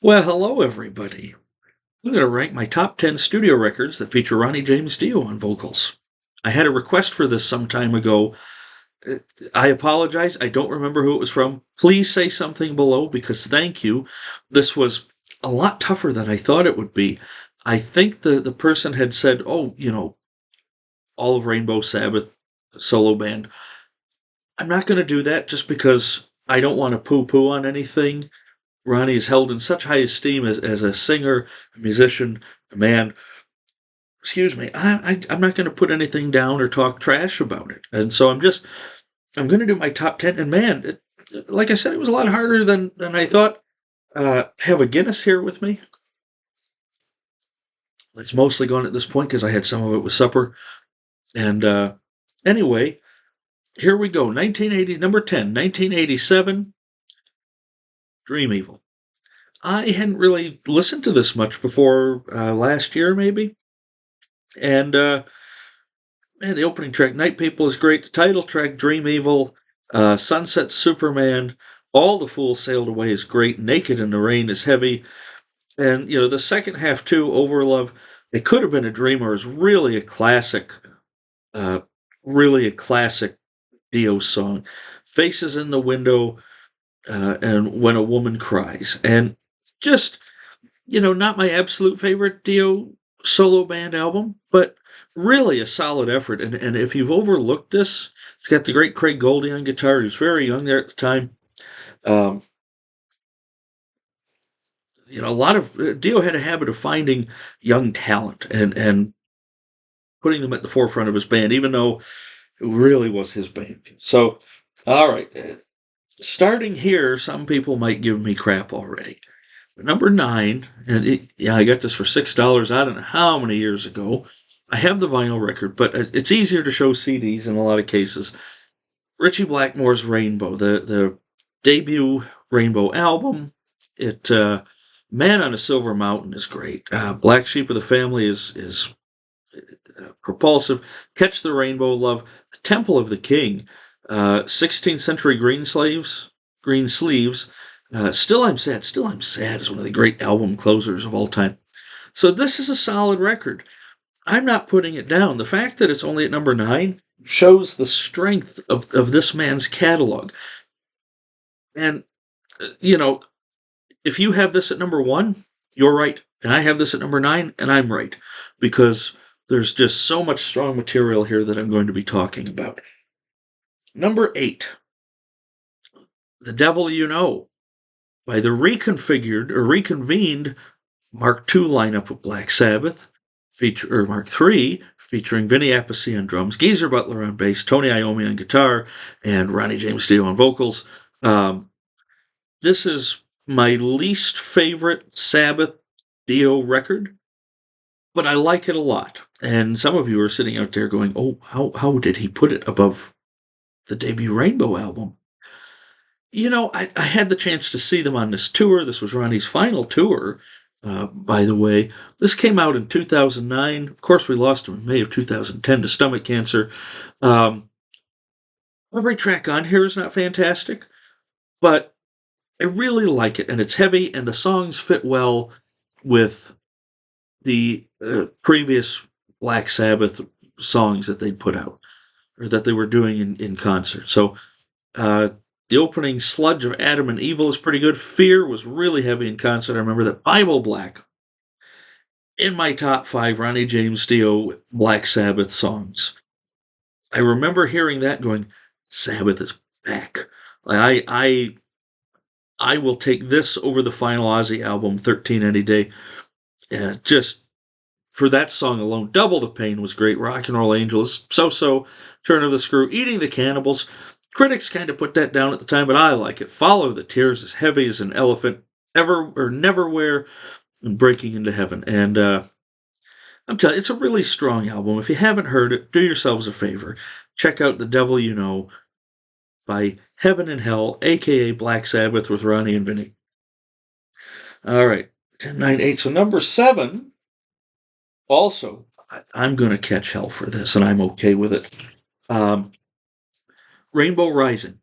Well, hello, everybody. I'm going to rank my top 10 studio records that feature Ronnie James Dio on vocals. I had a request for this some time ago. Uh, I apologize. I don't remember who it was from. Please say something below because thank you. This was a lot tougher than I thought it would be. I think the person had said, oh, all of Rainbow Sabbath solo band. I'm not going to do that just because I don't want to poo poo on anything. Ronnie is held in such high esteem as a singer, a musician, a man. Excuse me. I'm not going to put anything down or talk trash about it. And so I'm going to do my top 10. And man, like I said, it was a lot harder than I thought. Have a Guinness here with me. It's mostly gone at this point because I had some of it with supper. And anyway, here we go. 1980, number 10, 1987, Dream Evil. I hadn't really listened to this much before last year, maybe. And man, the opening track, Night People, is great. The title track, Dream Evil, Sunset Superman, All the Fools Sailed Away is great. Naked in the Rain is heavy. And, the second half, too, Overlove, It Could Have Been a Dreamer is uh, really a classic Dio song. Faces in the Window, and When a Woman Cries. And just, not my absolute favorite Dio solo band album, but really a solid effort. And if you've overlooked this, it's got the great Craig Goldie on guitar. He was very young there at the time. Um, a lot of Dio had a habit of finding young talent and putting them at the forefront of his band, even though it really was his band. So, all right, starting here, some people might give me crap already. Number 9, and I got this for $6. I don't know how many years ago. I have the vinyl record, but it's easier to show CDs in a lot of cases. Ritchie Blackmore's Rainbow, the debut Rainbow album. It Man on a Silver Mountain is great. Black Sheep of the Family is propulsive. Catch the Rainbow, Love, The Temple of the King, 16th Century Green Sleeves. Still I'm Sad. Still I'm Sad is one of the great album closers of all time. So this is a solid record. I'm not putting it down. The fact that it's only at number 9 shows the strength of this man's catalog. And, if you have this at number 1, you're right. And I have this at number 9, and I'm right. Because there's just so much strong material here that I'm going to be talking about. Number 8, The Devil You Know, by the reconfigured or reconvened Mark II lineup of Black Sabbath, Mark III, featuring Vinny Appice on drums, Geezer Butler on bass, Tony Iommi on guitar, and Ronnie James Dio on vocals. This is my least favorite Sabbath Dio record, but I like it a lot. And some of you are sitting out there going, oh, how did he put it above the debut Rainbow album? I had the chance to see them on this tour. This was Ronnie's final tour, by the way. This came out in 2009. Of course, we lost him in May of 2010 to stomach cancer. Every track on here is not fantastic, but I really like it, and it's heavy, and the songs fit well with the previous Black Sabbath songs that they'd put out, or that they were doing in concert. So, the opening sludge of Adam and Evil is pretty good. Fear was really heavy in concert. I remember that. Bible Black, in my top 5 Ronnie James Dio Black Sabbath songs. I remember hearing that going, Sabbath is back. I will take this over the final Ozzy album, 13 any day. Just for that song alone, Double the Pain was great. Rock and Roll Angels, So-So, Turn of the Screw, Eating the Cannibals. Critics kind of put that down at the time, but I like it. Follow the Tears, As Heavy as an Elephant, Ever or Neverwhere, and Breaking into Heaven. And I'm telling you, it's a really strong album. If you haven't heard it, do yourselves a favor. Check out The Devil You Know by Heaven and Hell, a.k.a. Black Sabbath with Ronnie and Vinny. All right, 10, 9, 8. So number 7, also, I'm going to catch hell for this, and I'm okay with it. Rainbow Rising.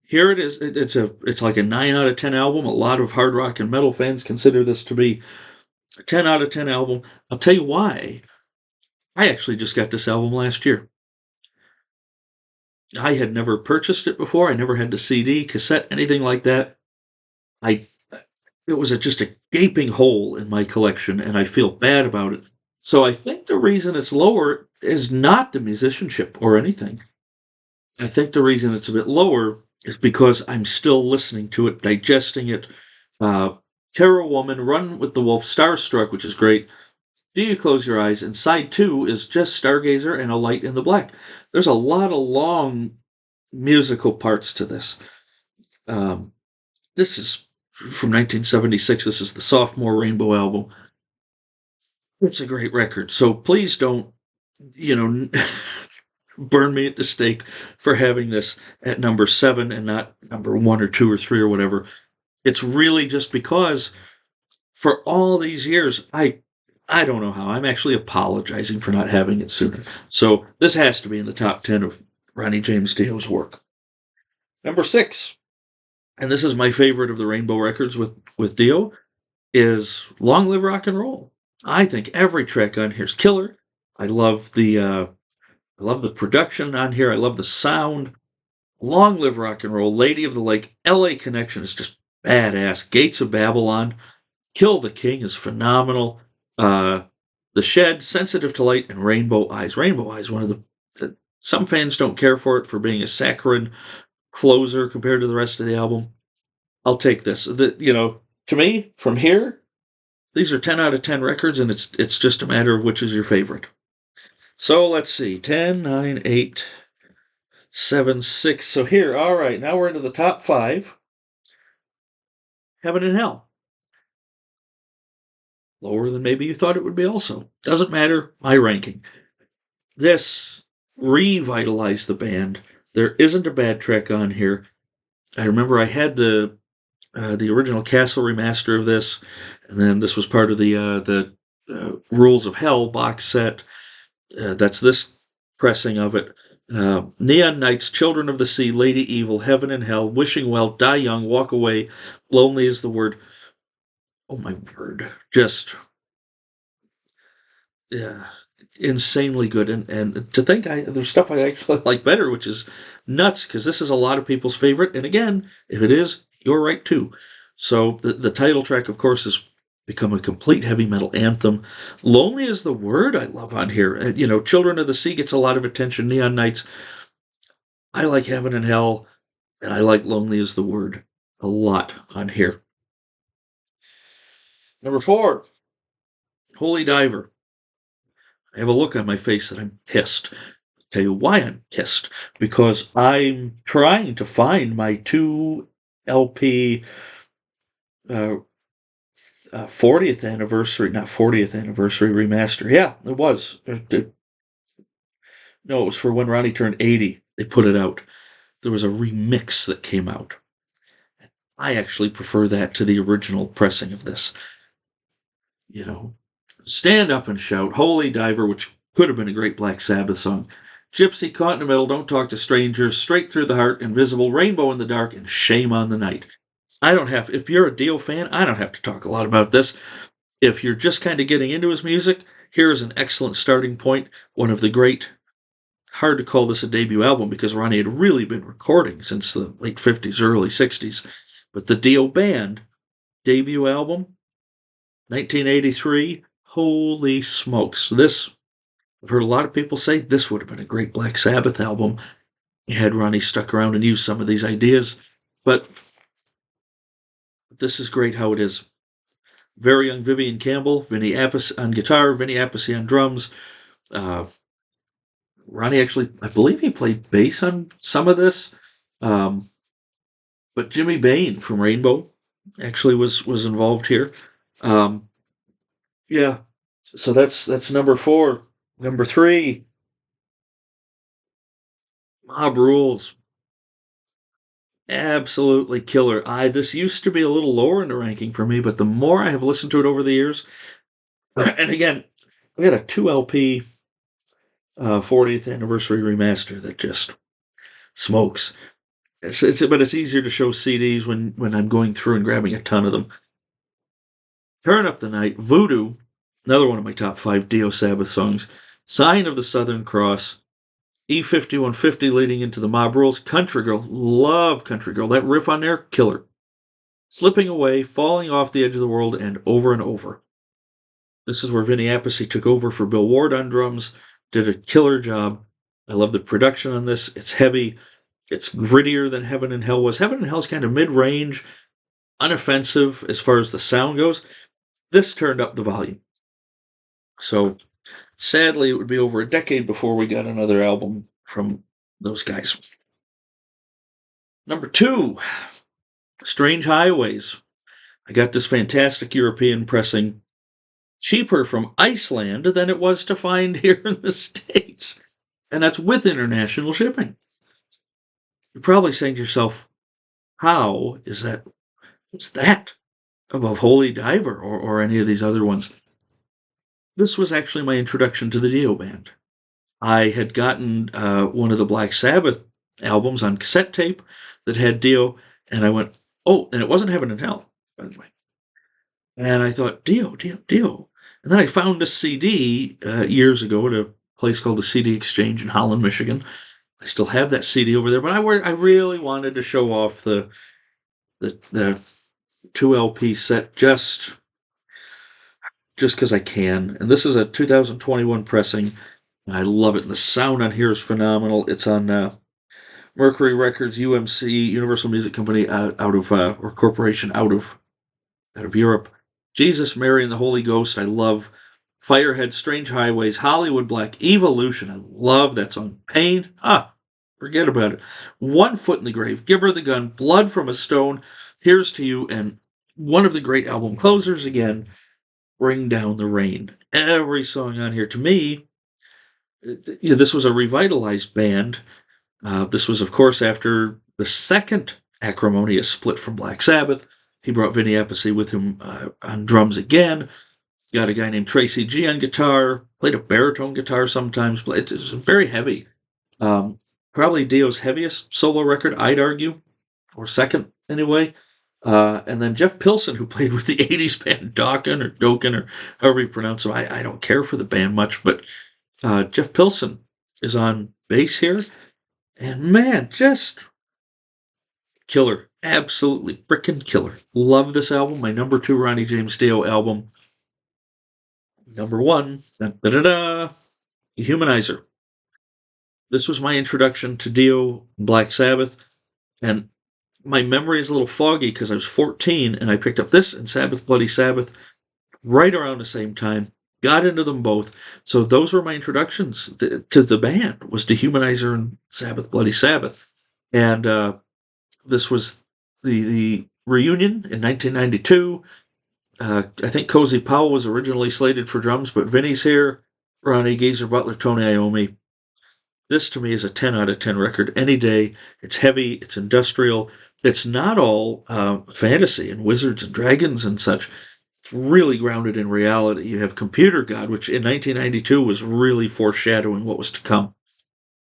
Here it is. It's like a 9 out of 10 album. A lot of hard rock and metal fans consider this to be a 10 out of 10 album. I'll tell you why. I actually just got this album last year. I had never purchased it before. I never had the CD, cassette, anything like that. I It was just a gaping hole in my collection, and I feel bad about it. So I think the reason it's lower is not the musicianship or anything. I think the reason it's a bit lower is because I'm still listening to it, digesting it. Uh, Terror Woman, Run with the Wolf, Starstruck, which is great. Do You Close Your Eyes? And side two is just Stargazer and A Light in the Black. There's a lot of long musical parts to this. Um, this is from 1976. This is the sophomore Rainbow album. It's a great record. So please don't, you know, burn me at the stake for having this at number 7 and not number 1 or 2 or 3 or whatever. It's really just because for all these years, I don't know how. I'm actually apologizing for not having it sooner. So this has to be in the top 10 of Ronnie James Dio's work. Number 6, and this is my favorite of the Rainbow records with Dio, is Long Live Rock and Roll. I think every track on here is killer. I love the production on here. I love the sound. Long Live Rock and Roll, Lady of the Lake, LA Connection is just badass. Gates of Babylon, Kill the King is phenomenal. The Shed, Sensitive to Light, and Rainbow Eyes. Rainbow Eyes, one of some fans don't care for it for being a saccharine closer compared to the rest of the album. I'll take this. To me, from here, these are 10 out of 10 records, and it's just a matter of which is your favorite. So let's see, 10, 9, 8, 7, 6. So here, all right, now we're into the top 5. Heaven and Hell. Lower than maybe you thought it would be also. Doesn't matter, my ranking. This revitalized the band. There isn't a bad track on here. I remember I had the original Castle remaster of this, and then this was part of the Rules of Hell box set. That's this pressing of it. Neon Nights, Children of the Sea, Lady Evil, Heaven and Hell, Wishing Well, Die Young, Walk Away, Lonely is the Word. Oh my word. Just, yeah, insanely good. And to think there's stuff I actually like better, which is nuts, because this is a lot of people's favorite. And again, if it is, you're right too. So the title track, of course, has become a complete heavy metal anthem. Lonely is the Word I love on here. Children of the Sea gets a lot of attention. Neon Nights. I like Heaven and Hell, and I like Lonely is the Word a lot on here. Number 4, Holy Diver. I have a look on my face that I'm pissed. I'll tell you why I'm pissed. Because I'm trying to find my 2 LP 40th anniversary, not 40th anniversary remaster. Yeah, it was. No, it was for when Ronnie turned 80. They put it out. There was a remix that came out. I actually prefer that to the original pressing of this. Stand Up and Shout, Holy Diver, which could have been a great Black Sabbath song. Gypsy, Caught in the Middle, Don't Talk to Strangers, Straight Through the Heart, Invisible, Rainbow in the Dark, and Shame on the Night. If you're a Dio fan, I don't have to talk a lot about this. If you're just kind of getting into his music, here is an excellent starting point. One of the great, hard to call this a debut album because Ronnie had really been recording since the late 50s, early 60s. But the Dio Band debut album, 1983, holy smokes. I've heard a lot of people say this would have been a great Black Sabbath album had Ronnie stuck around and used some of these ideas. But this is great how it is. Very young Vivian Campbell, Vinny Appice on guitar, Vinny Appice on drums. Ronnie actually, I believe he played bass on some of this. But Jimmy Bain from Rainbow actually was involved here. Yeah. So that's number 4. Number 3, Mob Rules. Absolutely killer. This used to be a little lower in the ranking for me, but the more I have listened to it over the years, and again, we got a 2 LP 40th anniversary remaster that just smokes. But it's easier to show CDs when I'm going through and grabbing a ton of them. Turn Up the Night, Voodoo, another one of my top 5 Dio Sabbath songs. Sign of the Southern Cross, E5150 leading into the Mob Rules. Country Girl, love Country Girl. That riff on there, killer. Slipping Away, Falling Off the Edge of the World, and Over and Over. This is where Vinny Appice took over for Bill Ward on drums, did a killer job. I love the production on this. It's heavy. It's grittier than Heaven and Hell was. Heaven and Hell is kind of mid-range, unoffensive as far as the sound goes. This turned up the volume. So, sadly, it would be over a decade before we got another album from those guys. Number 2, Strange Highways. I got this fantastic European pressing, cheaper from Iceland than it was to find here in the States. And that's with international shipping. You're probably saying to yourself, how is that? What's that? Above Holy Diver or any of these other ones. This was actually my introduction to the Dio Band. I had gotten one of the Black Sabbath albums on cassette tape that had Dio, and I went, oh, and it wasn't Heaven and Hell, by the way. And I thought, Dio. And then I found a CD years ago at a place called the CD Exchange in Holland, Michigan. I still have that CD over there, but I really wanted to show off the 2 LP set just because I can. And this is a 2021 pressing. I love it. The sound on here is phenomenal. It's on Mercury Records, UMC, Universal Music Company, out of or corporation out of Europe. Jesus, Mary, and the Holy Ghost. I love Firehead, Strange Highways, Hollywood Black, Evolution. I love that song. Pain. Forget about it. One Foot in the Grave, Give Her the Gun, Blood from a Stone, Here's to You, and one of the great album closers again, Bring Down the Rain. Every song on here, to me, this was a revitalized band. This was, of course, after the second acrimonious split from Black Sabbath. He brought Vinny Appice with him on drums again. Got a guy named Tracy G on guitar. Played a baritone guitar sometimes. It was very heavy. Probably Dio's heaviest solo record, I'd argue. Or second, anyway. And then Jeff Pilson, who played with the 80s band Dokken, or however you pronounce him. I don't care for the band much, but Jeff Pilson is on bass here. And man, just killer. Absolutely frickin' killer. Love this album. My number 2 Ronnie James Dio album. Number 1, Humanizer. This was my introduction to Dio, Black Sabbath, and my memory is a little foggy because I was 14 and I picked up this and Sabbath Bloody Sabbath right around the same time. Got into them both. So those were my introductions to the band, was Dehumanizer and Sabbath Bloody Sabbath. And this was the reunion in 1992. I think Cozy Powell was originally slated for drums, but Vinny's here, Ronnie, Geezer Butler, Tony Iommi. This, to me, is a 10 out of 10 record any day. It's heavy, it's industrial. It's not all fantasy and wizards and dragons and such. It's really grounded in reality. You have Computer God, which in 1992 was really foreshadowing what was to come.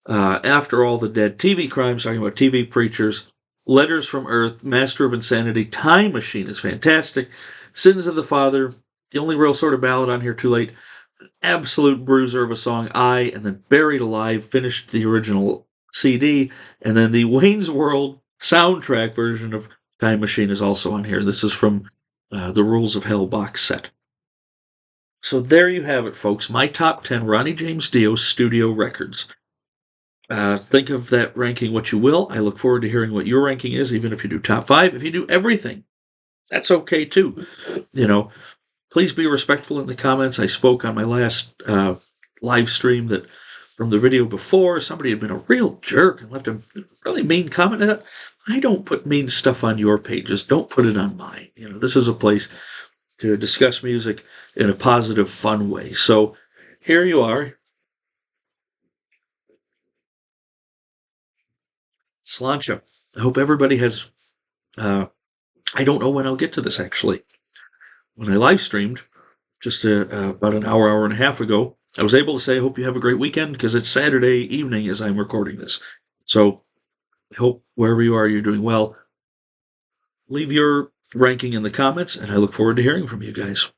After All the Dead, TV Crimes, talking about TV preachers, Letters from Earth, Master of Insanity, Time Machine is fantastic. Sins of the Father, the only real sort of ballad on here, Too Late. Absolute bruiser of a song, and then Buried Alive finished the original CD, and then the Wayne's World soundtrack version of Time Machine is also on here. This is from the Rules of Hell box set. So there you have it, folks. My top 10 Ronnie James Dio studio records. Think of that ranking what you will. I look forward to hearing what your ranking is, even if you do top 5. If you do everything, that's okay too. Please be respectful in the comments. I spoke on my last live stream that from the video before, somebody had been a real jerk and left a really mean comment. I don't put mean stuff on your pages. Don't put it on mine. This is a place to discuss music in a positive, fun way. So here you are. Sláinte. I hope everybody has... I don't know when I'll get to this, actually. When I live streamed, just about an hour and a half ago, I was able to say, I hope you have a great weekend, because it's Saturday evening as I'm recording this. So I hope wherever you are, you're doing well. Leave your ranking in the comments, and I look forward to hearing from you guys.